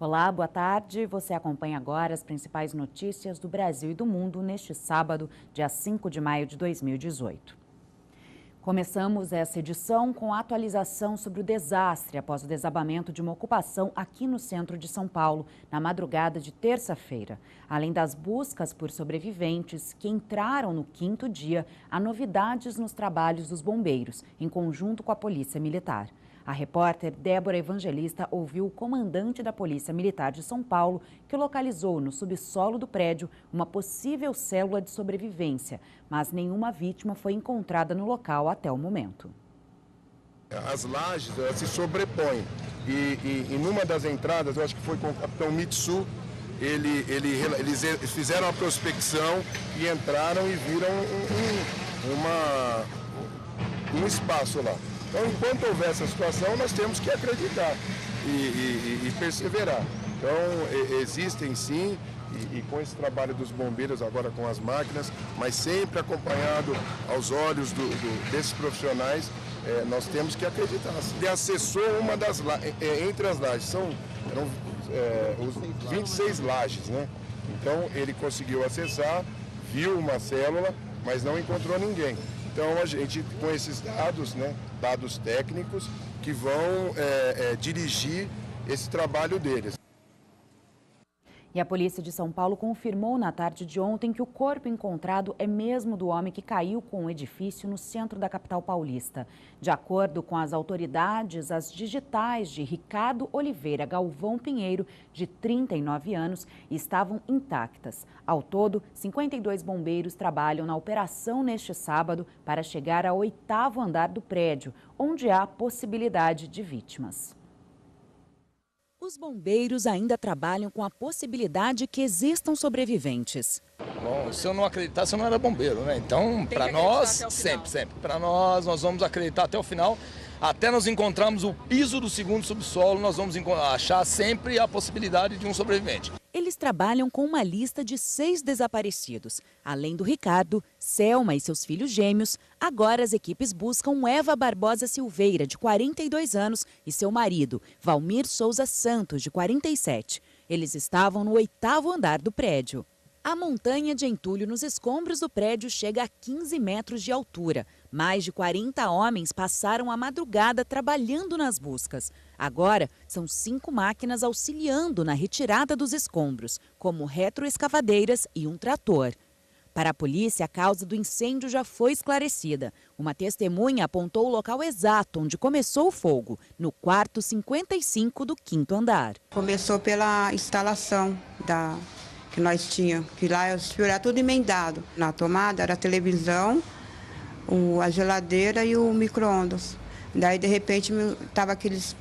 Olá, boa tarde. Você acompanha agora as principais notícias do Brasil e do mundo neste sábado, dia 5 de maio de 2018. Começamos essa edição com a atualização sobre o desastre após o desabamento de uma ocupação aqui no centro de São Paulo, na madrugada de terça-feira. Além das buscas por sobreviventes que entraram no quinto dia, há novidades nos trabalhos dos bombeiros, em conjunto com a Polícia Militar. A repórter Débora Evangelista ouviu o comandante da Polícia Militar de São Paulo, que localizou no subsolo do prédio uma possível célula de sobrevivência, mas nenhuma vítima foi encontrada no local até o momento. As lajes se sobrepõem e numa das entradas, eu acho que foi com o capitão Mitsu, eles fizeram a prospecção e entraram e viram um espaço lá. Então, enquanto houver essa situação, nós temos que acreditar e perseverar. Então, existem sim, e com esse trabalho dos bombeiros, agora com as máquinas, mas sempre acompanhado aos olhos desses profissionais, nós temos que acreditar. Ele acessou uma das lajes, entre as lajes, eram os 26 lajes, né? Então, ele conseguiu acessar, viu uma célula, mas não encontrou ninguém. Então, a gente, com esses dados, né, dados técnicos, que vão dirigir esse trabalho deles. E a Polícia de São Paulo confirmou na tarde de ontem que o corpo encontrado é mesmo do homem que caiu com o edifício no centro da capital paulista. De acordo com as autoridades, as digitais de Ricardo Oliveira Galvão Pinheiro, de 39 anos, estavam intactas. Ao todo, 52 bombeiros trabalham na operação neste sábado para chegar ao 8º andar do prédio, onde há possibilidade de vítimas. Os bombeiros ainda trabalham com a possibilidade que existam sobreviventes. Bom, se eu não acreditasse, eu não era bombeiro, né? Então, para nós, sempre. Para nós vamos acreditar até o final. Até nós encontrarmos o piso do segundo subsolo, nós vamos achar sempre a possibilidade de um sobrevivente. Eles trabalham com uma lista de 6 desaparecidos. Além do Ricardo, Selma e seus filhos gêmeos, agora as equipes buscam Eva Barbosa Silveira, de 42 anos, e seu marido, Valmir Souza Santos, de 47. Eles estavam no 8º andar do prédio. A montanha de entulho nos escombros do prédio chega a 15 metros de altura. Mais de 40 homens passaram a madrugada trabalhando nas buscas. Agora, são 5 máquinas auxiliando na retirada dos escombros, como retroescavadeiras e um trator. Para a polícia, a causa do incêndio já foi esclarecida. Uma testemunha apontou o local exato onde começou o fogo, no quarto 55 do 5º andar. Começou pela instalação que nós tínhamos, que lá era tudo emendado. Na tomada era a televisão, a geladeira e o micro-ondas. Daí, de repente, estava aqueles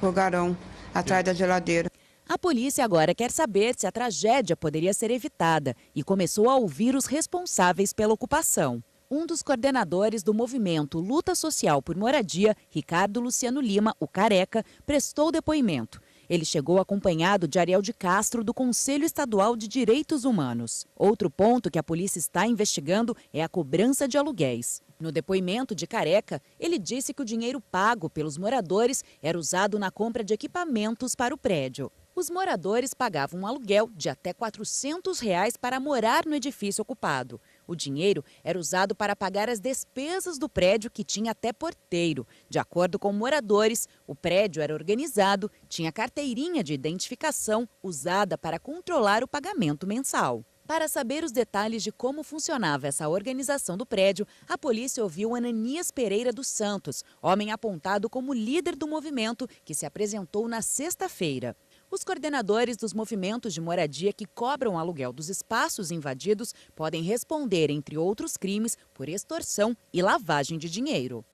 fogarão atrás da geladeira. A polícia agora quer saber se a tragédia poderia ser evitada e começou a ouvir os responsáveis pela ocupação. Um dos coordenadores do movimento Luta Social por Moradia, Ricardo Luciano Lima, o Careca, prestou depoimento. Ele chegou acompanhado de Ariel de Castro, do Conselho Estadual de Direitos Humanos. Outro ponto que a polícia está investigando é a cobrança de aluguéis. No depoimento de Careca, ele disse que o dinheiro pago pelos moradores era usado na compra de equipamentos para o prédio. Os moradores pagavam um aluguel de até R$ 400 para morar no edifício ocupado. O dinheiro era usado para pagar as despesas do prédio, que tinha até porteiro. De acordo com moradores, o prédio era organizado, tinha carteirinha de identificação usada para controlar o pagamento mensal. Para saber os detalhes de como funcionava essa organização do prédio, a polícia ouviu Ananias Pereira dos Santos, homem apontado como líder do movimento, que se apresentou na sexta-feira. Os coordenadores dos movimentos de moradia que cobram aluguel dos espaços invadidos podem responder, entre outros crimes, por extorsão e lavagem de dinheiro.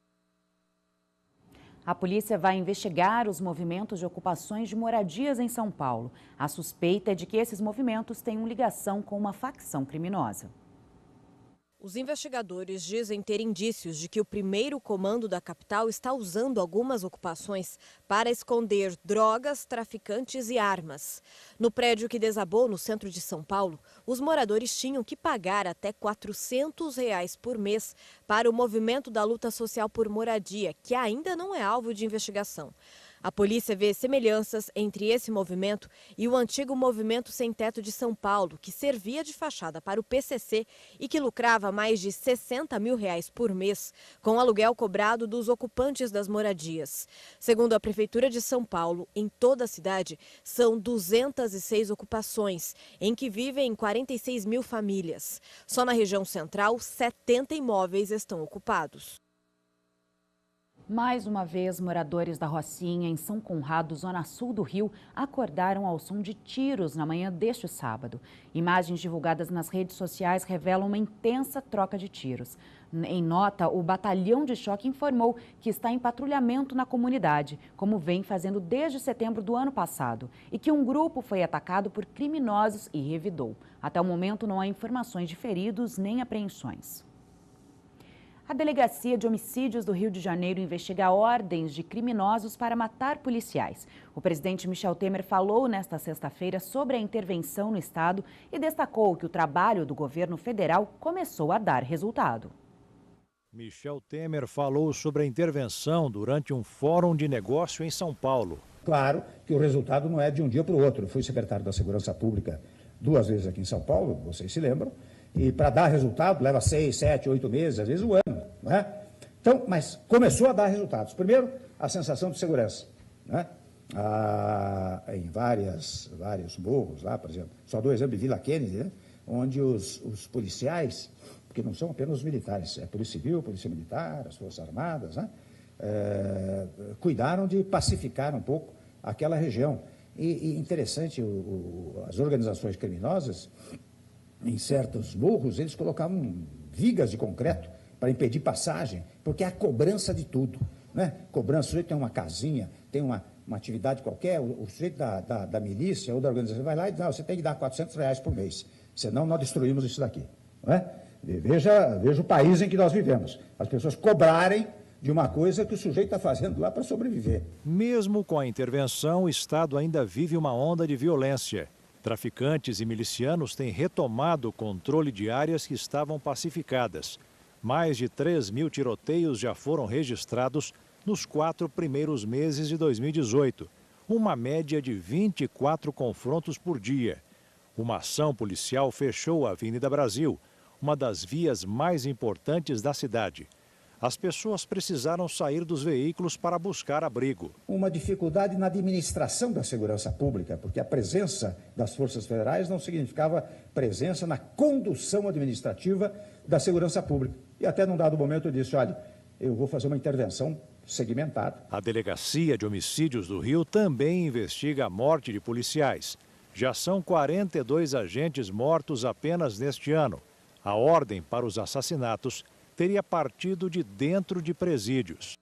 A polícia vai investigar os movimentos de ocupações de moradias em São Paulo. A suspeita é de que esses movimentos tenham ligação com uma facção criminosa. Os investigadores dizem ter indícios de que o primeiro comando da capital está usando algumas ocupações para esconder drogas, traficantes e armas. No prédio que desabou no centro de São Paulo, os moradores tinham que pagar até R$ 400 por mês para o movimento da luta social por moradia, que ainda não é alvo de investigação. A polícia vê semelhanças entre esse movimento e o antigo Movimento Sem Teto de São Paulo, que servia de fachada para o PCC e que lucrava mais de R$60 mil por mês com o aluguel cobrado dos ocupantes das moradias. Segundo a Prefeitura de São Paulo, em toda a cidade, são 206 ocupações, em que vivem 46 mil famílias. Só na região central, 70 imóveis estão ocupados. Mais uma vez, moradores da Rocinha, em São Conrado, zona sul do Rio, acordaram ao som de tiros na manhã deste sábado. Imagens divulgadas nas redes sociais revelam uma intensa troca de tiros. Em nota, o Batalhão de Choque informou que está em patrulhamento na comunidade, como vem fazendo desde setembro do ano passado, e que um grupo foi atacado por criminosos e revidou. Até o momento, não há informações de feridos nem apreensões. A Delegacia de Homicídios do Rio de Janeiro investiga ordens de criminosos para matar policiais. O presidente Michel Temer falou nesta sexta-feira sobre a intervenção no estado e destacou que o trabalho do governo federal começou a dar resultado. Michel Temer falou sobre a intervenção durante um fórum de negócio em São Paulo. Claro que o resultado não é de um dia para o outro. Eu fui secretário da Segurança Pública 2 vezes aqui em São Paulo, vocês se lembram. E para dar resultado leva 6, 7, 8 meses, às vezes um ano. Não é? Então, mas começou a dar resultados. Primeiro, a sensação de segurança. Né? Em vários morros, lá, por exemplo, só dou exemplo de Vila Kennedy, né? Onde os policiais, porque não são apenas os militares, é Polícia Civil, Polícia Militar, as Forças Armadas, né? Cuidaram de pacificar um pouco aquela região. E interessante, as organizações criminosas, em certos morros, eles colocavam vigas de concreto para impedir passagem, porque é a cobrança de tudo. Né? Cobrança, o sujeito tem uma casinha, tem uma atividade qualquer, o sujeito da milícia ou da organização vai lá e diz, não, você tem que dar R$400 por mês, senão nós destruímos isso daqui. Não é? Veja o país em que nós vivemos. As pessoas cobrarem de uma coisa que o sujeito está fazendo lá para sobreviver. Mesmo com a intervenção, o Estado ainda vive uma onda de violência. Traficantes e milicianos têm retomado o controle de áreas que estavam pacificadas. Mais de 3.000 tiroteios já foram registrados nos 4 primeiros meses de 2018, uma média de 24 confrontos por dia. Uma ação policial fechou a Avenida Brasil, uma das vias mais importantes da cidade. As pessoas precisaram sair dos veículos para buscar abrigo. Uma dificuldade na administração da segurança pública, porque a presença das forças federais não significava presença na condução administrativa da segurança pública. E até num dado momento eu disse, olha, eu vou fazer uma intervenção segmentada. A Delegacia de Homicídios do Rio também investiga a morte de policiais. Já são 42 agentes mortos apenas neste ano. A ordem para os assassinatos teria partido de dentro de presídios.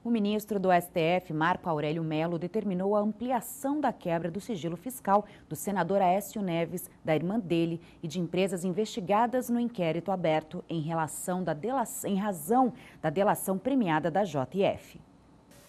O ministro do STF, Marco Aurélio Mello, determinou a ampliação da quebra do sigilo fiscal do senador Aécio Neves, da irmã dele e de empresas investigadas no inquérito aberto em razão da delação premiada da JF.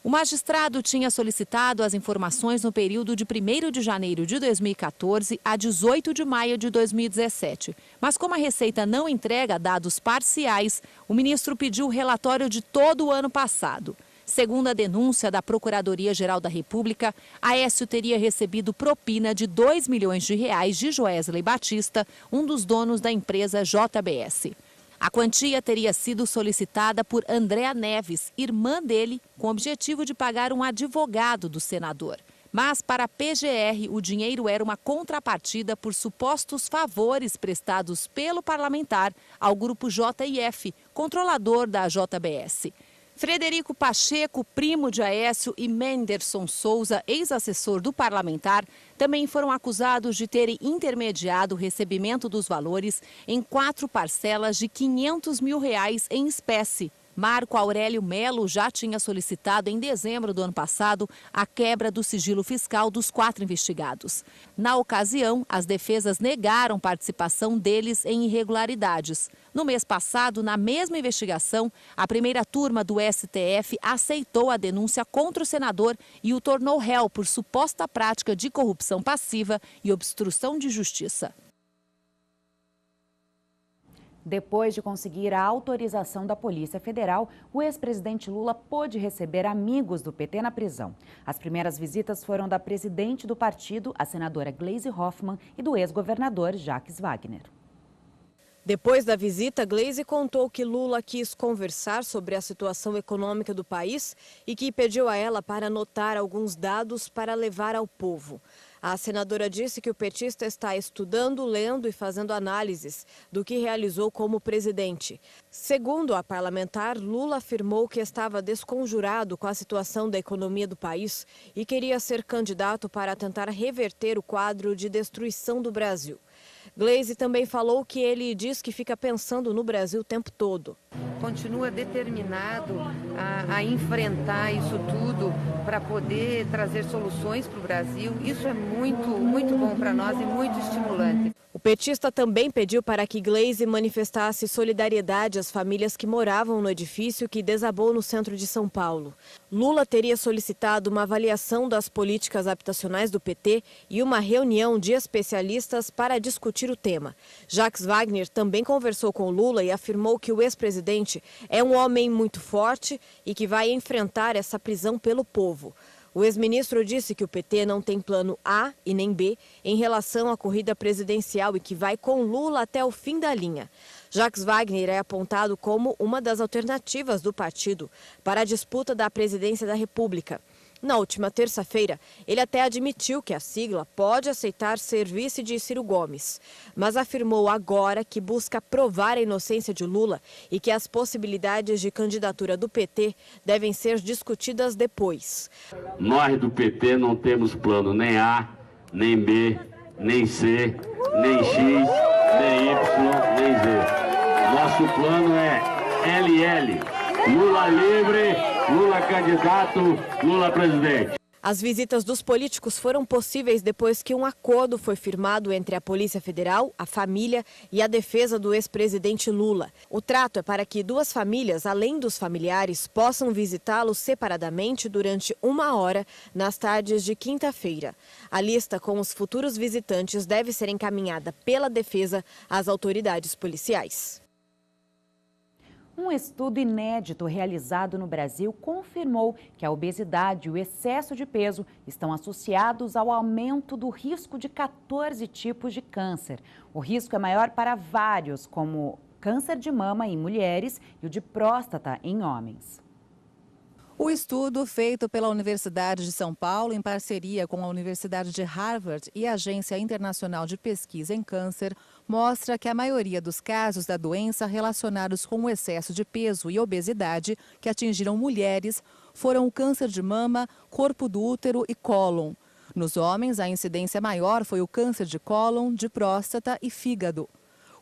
O magistrado tinha solicitado as informações no período de 1º de janeiro de 2014 a 18 de maio de 2017. Mas como a Receita não entrega dados parciais, o ministro pediu o relatório de todo o ano passado. Segundo a denúncia da Procuradoria-Geral da República, Aécio teria recebido propina de R$2 milhões de Joesley Batista, um dos donos da empresa JBS. A quantia teria sido solicitada por Andréa Neves, irmã dele, com o objetivo de pagar um advogado do senador. Mas, para a PGR, o dinheiro era uma contrapartida por supostos favores prestados pelo parlamentar ao grupo JIF, controlador da JBS. Frederico Pacheco, primo de Aécio, e Menderson Souza, ex-assessor do parlamentar, também foram acusados de terem intermediado o recebimento dos valores em 4 parcelas de R$500 mil em espécie. Marco Aurélio Mello já tinha solicitado em dezembro do ano passado a quebra do sigilo fiscal dos 4 investigados. Na ocasião, as defesas negaram participação deles em irregularidades. No mês passado, na mesma investigação, a primeira turma do STF aceitou a denúncia contra o senador e o tornou réu por suposta prática de corrupção passiva e obstrução de justiça. Depois de conseguir a autorização da Polícia Federal, o ex-presidente Lula pôde receber amigos do PT na prisão. As primeiras visitas foram da presidente do partido, a senadora Gleisi Hoffmann, e do ex-governador Jacques Wagner. Depois da visita, Gleisi contou que Lula quis conversar sobre a situação econômica do país e que pediu a ela para anotar alguns dados para levar ao povo. A senadora disse que o petista está estudando, lendo e fazendo análises do que realizou como presidente. Segundo a parlamentar, Lula afirmou que estava desconjurado com a situação da economia do país e queria ser candidato para tentar reverter o quadro de destruição do Brasil. Gleisi também falou que ele diz que fica pensando no Brasil o tempo todo. Continua determinado a enfrentar isso tudo para poder trazer soluções para o Brasil. Isso é muito bom para nós e muito estimulante. O petista também pediu para que Gleisi manifestasse solidariedade às famílias que moravam no edifício que desabou no centro de São Paulo. Lula teria solicitado uma avaliação das políticas habitacionais do PT e uma reunião de especialistas para discutir o tema. Jacques Wagner também conversou com Lula e afirmou que o ex-presidente é um homem muito forte e que vai enfrentar essa prisão pelo povo. O ex-ministro disse que o PT não tem plano A e nem B em relação à corrida presidencial e que vai com Lula até o fim da linha. Jacques Wagner é apontado como uma das alternativas do partido para a disputa da presidência da República. Na última terça-feira, ele até admitiu que a sigla pode aceitar ser vice de Ciro Gomes, mas afirmou agora que busca provar a inocência de Lula e que as possibilidades de candidatura do PT devem ser discutidas depois. Nós do PT não temos plano nem A, nem B, nem C, nem X, nem Y, nem Z. Nosso plano é LL, Lula livre, Lula candidato, Lula presidente. As visitas dos políticos foram possíveis depois que um acordo foi firmado entre a Polícia Federal, a família e a defesa do ex-presidente Lula. O trato é para que duas famílias, além dos familiares, possam visitá-lo separadamente durante 1 hora nas tardes de quinta-feira. A lista com os futuros visitantes deve ser encaminhada pela defesa às autoridades policiais. Um estudo inédito realizado no Brasil confirmou que a obesidade e o excesso de peso estão associados ao aumento do risco de 14 tipos de câncer. O risco é maior para vários, como câncer de mama em mulheres e o de próstata em homens. O estudo, feito pela Universidade de São Paulo em parceria com a Universidade de Harvard e a Agência Internacional de Pesquisa em Câncer, mostra que a maioria dos casos da doença relacionados com o excesso de peso e obesidade que atingiram mulheres foram o câncer de mama, corpo do útero e cólon. Nos homens, a incidência maior foi o câncer de cólon, de próstata e fígado.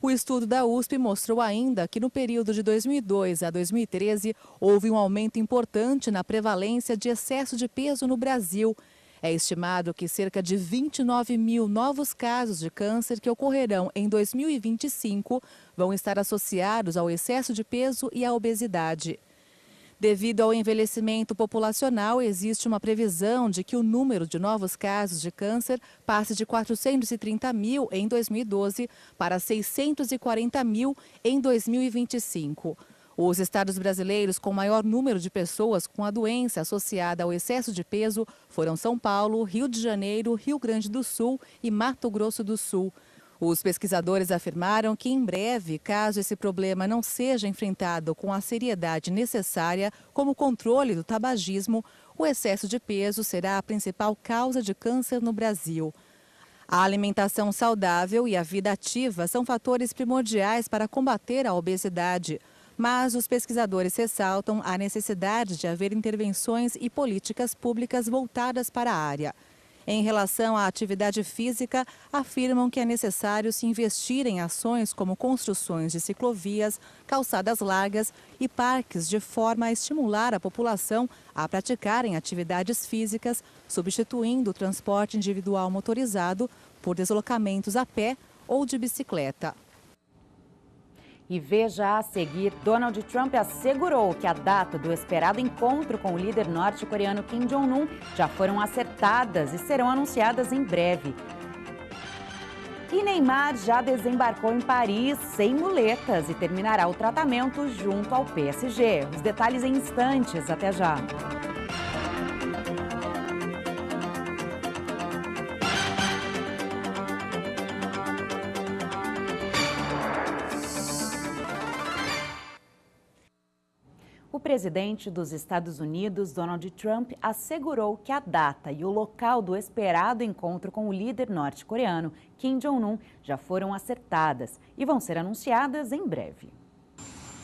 O estudo da USP mostrou ainda que no período de 2002 a 2013 houve um aumento importante na prevalência de excesso de peso no Brasil. É estimado que cerca de 29 mil novos casos de câncer que ocorrerão em 2025 vão estar associados ao excesso de peso e à obesidade. Devido ao envelhecimento populacional, existe uma previsão de que o número de novos casos de câncer passe de 430 mil em 2012 para 640 mil em 2025. Os estados brasileiros com maior número de pessoas com a doença associada ao excesso de peso foram São Paulo, Rio de Janeiro, Rio Grande do Sul e Mato Grosso do Sul. Os pesquisadores afirmaram que, em breve, caso esse problema não seja enfrentado com a seriedade necessária, como o controle do tabagismo, o excesso de peso será a principal causa de câncer no Brasil. A alimentação saudável e a vida ativa são fatores primordiais para combater a obesidade. Mas os pesquisadores ressaltam a necessidade de haver intervenções e políticas públicas voltadas para a área. Em relação à atividade física, afirmam que é necessário se investir em ações como construções de ciclovias, calçadas largas e parques, de forma a estimular a população a praticarem atividades físicas, substituindo o transporte individual motorizado por deslocamentos a pé ou de bicicleta. E veja a seguir, Donald Trump assegurou que a data do esperado encontro com o líder norte-coreano Kim Jong-un já foram acertadas e serão anunciadas em breve. E Neymar já desembarcou em Paris sem muletas e terminará o tratamento junto ao PSG. Os detalhes em instantes. Até já. O presidente dos Estados Unidos, Donald Trump, assegurou que a data e o local do esperado encontro com o líder norte-coreano, Kim Jong-un, já foram acertadas e vão ser anunciadas em breve.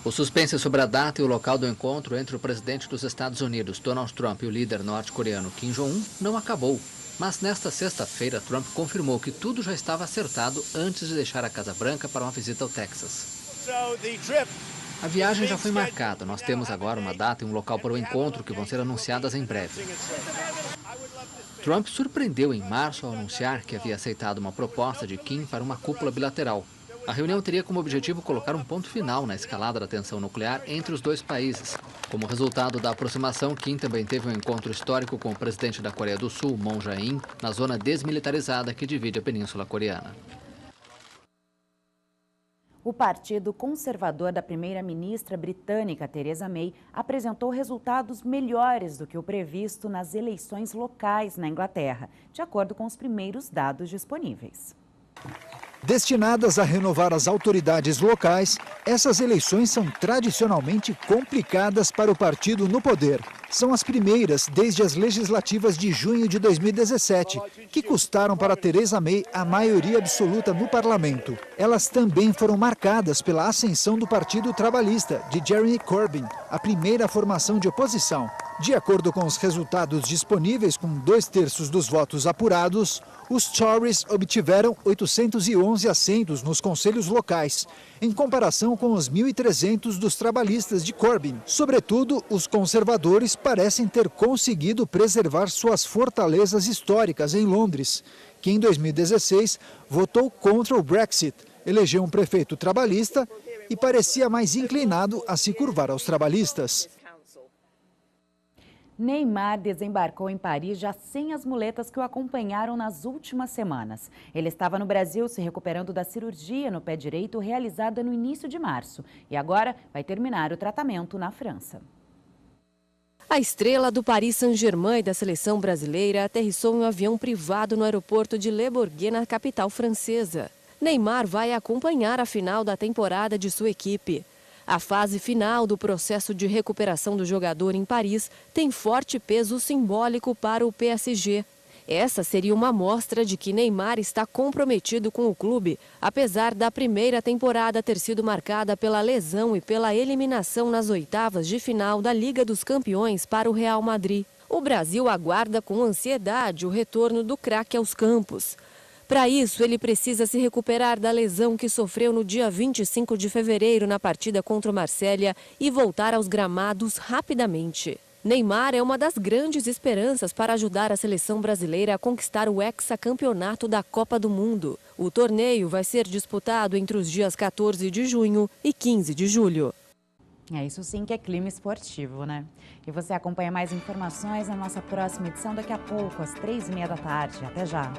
O suspense sobre a data e o local do encontro entre o presidente dos Estados Unidos, Donald Trump, e o líder norte-coreano, Kim Jong-un, não acabou. Mas nesta sexta-feira, Trump confirmou que tudo já estava acertado antes de deixar a Casa Branca para uma visita ao Texas. A viagem já foi marcada. Nós temos agora uma data e um local para o encontro que vão ser anunciadas em breve. Trump surpreendeu em março ao anunciar que havia aceitado uma proposta de Kim para uma cúpula bilateral. A reunião teria como objetivo colocar um ponto final na escalada da tensão nuclear entre os dois países. Como resultado da aproximação, Kim também teve um encontro histórico com o presidente da Coreia do Sul, Moon Jae-in, na zona desmilitarizada que divide a Península Coreana. O Partido Conservador da primeira-ministra britânica, Theresa May, apresentou resultados melhores do que o previsto nas eleições locais na Inglaterra, de acordo com os primeiros dados disponíveis. Destinadas a renovar as autoridades locais, essas eleições são tradicionalmente complicadas para o partido no poder. São as primeiras desde as legislativas de junho de 2017, que custaram para Theresa May a maioria absoluta no parlamento. Elas também foram marcadas pela ascensão do Partido Trabalhista, de Jeremy Corbyn, a primeira formação de oposição. De acordo com os resultados disponíveis, com 2/3 dos votos apurados, os Tories obtiveram 811 assentos nos conselhos locais, em comparação com os 1.300 dos trabalhistas de Corbyn. Sobretudo, os conservadores parecem ter conseguido preservar suas fortalezas históricas em Londres, que em 2016 votou contra o Brexit, elegeu um prefeito trabalhista e parecia mais inclinado a se curvar aos trabalhistas. Neymar desembarcou em Paris já sem as muletas que o acompanharam nas últimas semanas. Ele estava no Brasil se recuperando da cirurgia no pé direito realizada no início de março e agora vai terminar o tratamento na França. A estrela do Paris Saint-Germain e da seleção brasileira aterrissou em um avião privado no aeroporto de Le Bourget, na capital francesa. Neymar vai acompanhar a final da temporada de sua equipe. A fase final do processo de recuperação do jogador em Paris tem forte peso simbólico para o PSG. Essa seria uma amostra de que Neymar está comprometido com o clube, apesar da primeira temporada ter sido marcada pela lesão e pela eliminação nas oitavas de final da Liga dos Campeões para o Real Madrid. O Brasil aguarda com ansiedade o retorno do craque aos campos. Para isso, ele precisa se recuperar da lesão que sofreu no dia 25 de fevereiro na partida contra o Marsella e voltar aos gramados rapidamente. Neymar é uma das grandes esperanças para ajudar a seleção brasileira a conquistar o hexacampeonato da Copa do Mundo. O torneio vai ser disputado entre os dias 14 de junho e 15 de julho. É isso sim que é clima esportivo, né? E você acompanha mais informações na nossa próxima edição daqui a pouco, às 3h30 da tarde. Até já!